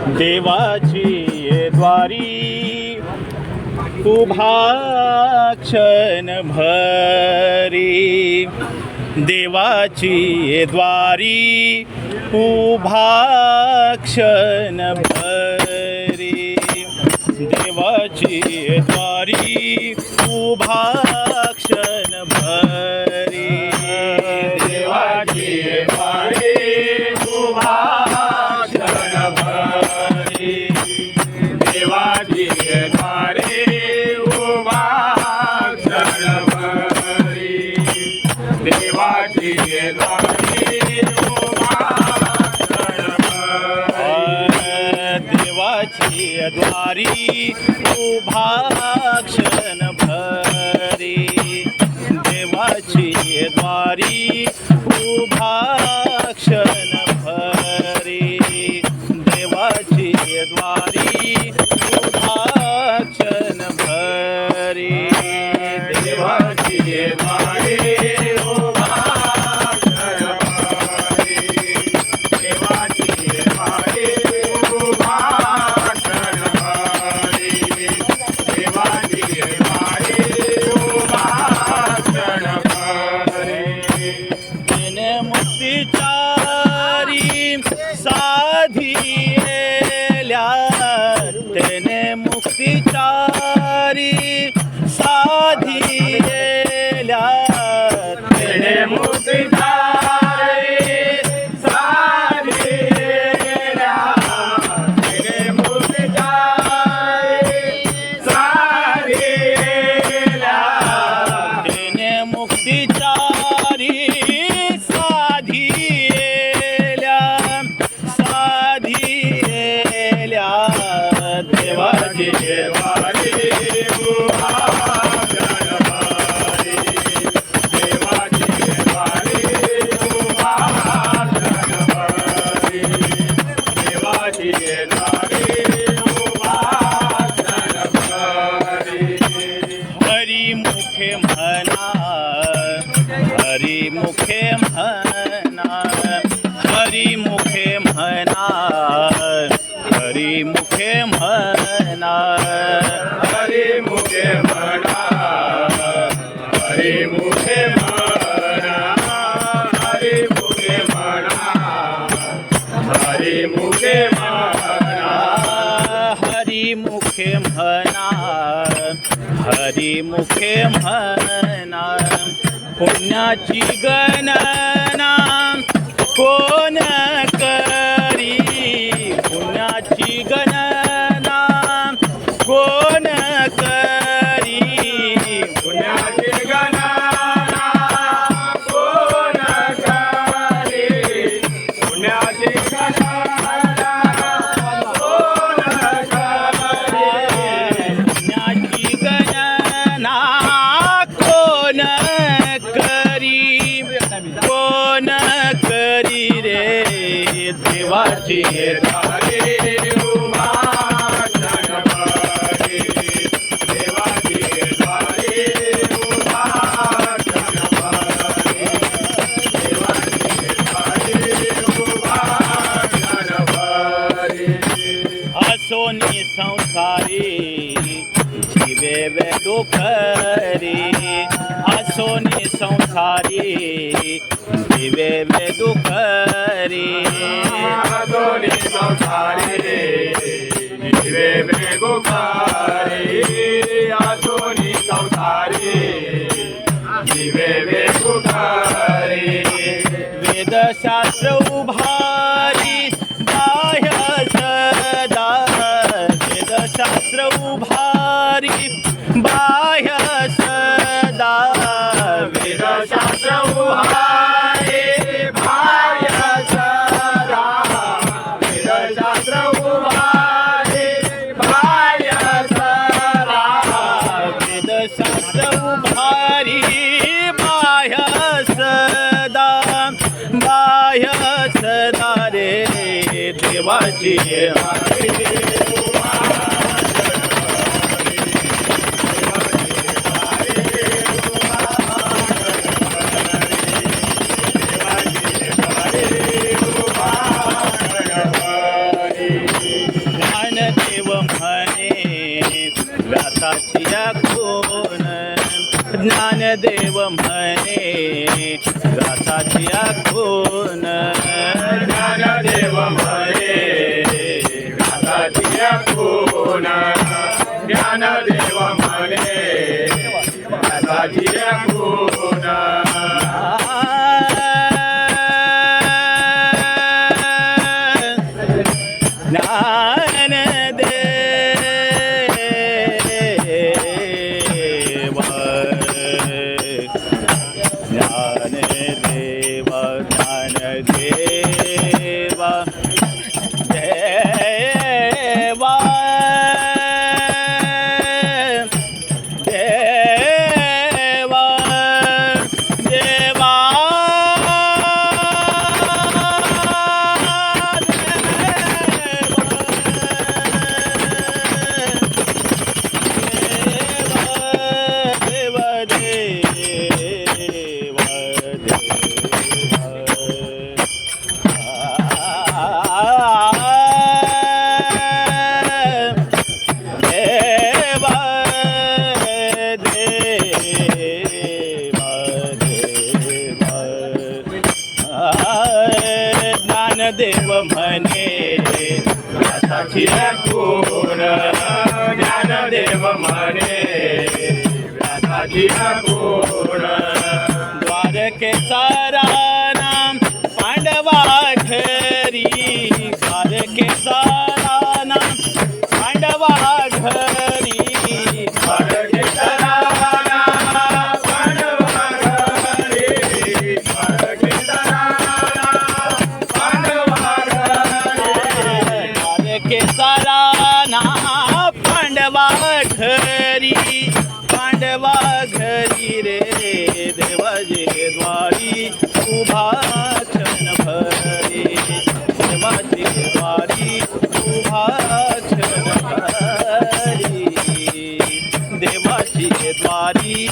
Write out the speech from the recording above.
देवाची द्वारी उभा क्षण भरी, देवाची द्वारी उभा क्षण भरी, देवाची द्वारी उभा क्षण भरी, देवाची द्वारी उभा क्षण भरी, देवाची द्वारी उभा क्षण भरी, देवाची द्वारी उभा क्षण भरी, देवाची द्वारी उभा क्षण भरी, देवाची द्वारी उभा क्षण भरी, देवाची द्वारी उभा क्षण भरी, देवाची द्वारी उभा क्षण भरी, देवाची द्वारी उभा क्षण भरी, देवाची द्वारी उभा क्षण भरी, तिने मुक्तिचारी साधिएल्या, तिने मुक्तिचारी साधिएल्या, तिने मुक्तिचारी साधिएल्या, तिने मुक्तिचारी साधिएल्या, तिने मुक्तिचारी साधिएल्या, साधिएल्या, देवाची द्वारी उभा क्षण भरी, देवाची द्वारी उभा क्षण भरी, देवाची द्वारी उभा क्षण भरी, हरी मुखे म्हणा, हरी मुखे म्हणा, हरी मुखे म्हणा, हरी मुखे म्हणा, हरी मुखे म्हणा, हरी मुखे म्हणा, हरी मुखे म्हणा, हरी मुखे म्हणा, हरी मुखे म्हणा, हरी मुखे म्हणा, पुण्याची गणना कोण करी, पुण्याची गणना कोण करी, पुण्याची गणना कोण करी, पुण्याची गणना कोण करी, पुण्याची गणना कोण करी, कोण करी रे, देवाची द्वारी उभा क्षण भरी, देवाची द्वारी उभा क्षण भरी, देवाची द्वारी उभा क्षण भरी, असोनी संसारी जीवे वेदुखरी, असोनी संसारी जीवे वेदुखरी, असोनी संसारी जीवे वेदुखरी, असोनी संसारी जीवे वेदुखरी, वेदशास्त्र उभारी बाह्य सदा, वेदशास्त्र उभारी बाह्य सदा, वेदशास्त्र उभारी बाह्य सदा, वेदशास्त्र उभारी बाह्य सदा, वेदशास्त्र उभारी बाह्य सदा, बाह्य सदा रे, देवाची व्यासाची या खून ज्ञानदेव म्हणे व्यासाची या खून ज्ञानदेव म्हणे व्यासाची खून ज्ञानदेव म्हणे व्यासाची खून ज्ञानदेव म्हणे व्यासाची खून ज्ञानदेव म्हणे व्यासाची खून द्वारकेचा राम पांडवा घरी द्वारकेचा राम पांडवा घरी द्वारकेचा राम पांडवा घरी द्वारकेचा द्वारकेचा राम पांडवा घरी पांडवा घरी रे देवाचे द्वारी उभा क्षण भरी देवाचे द्वारी उभा क्षण भरी देवाची द्वारी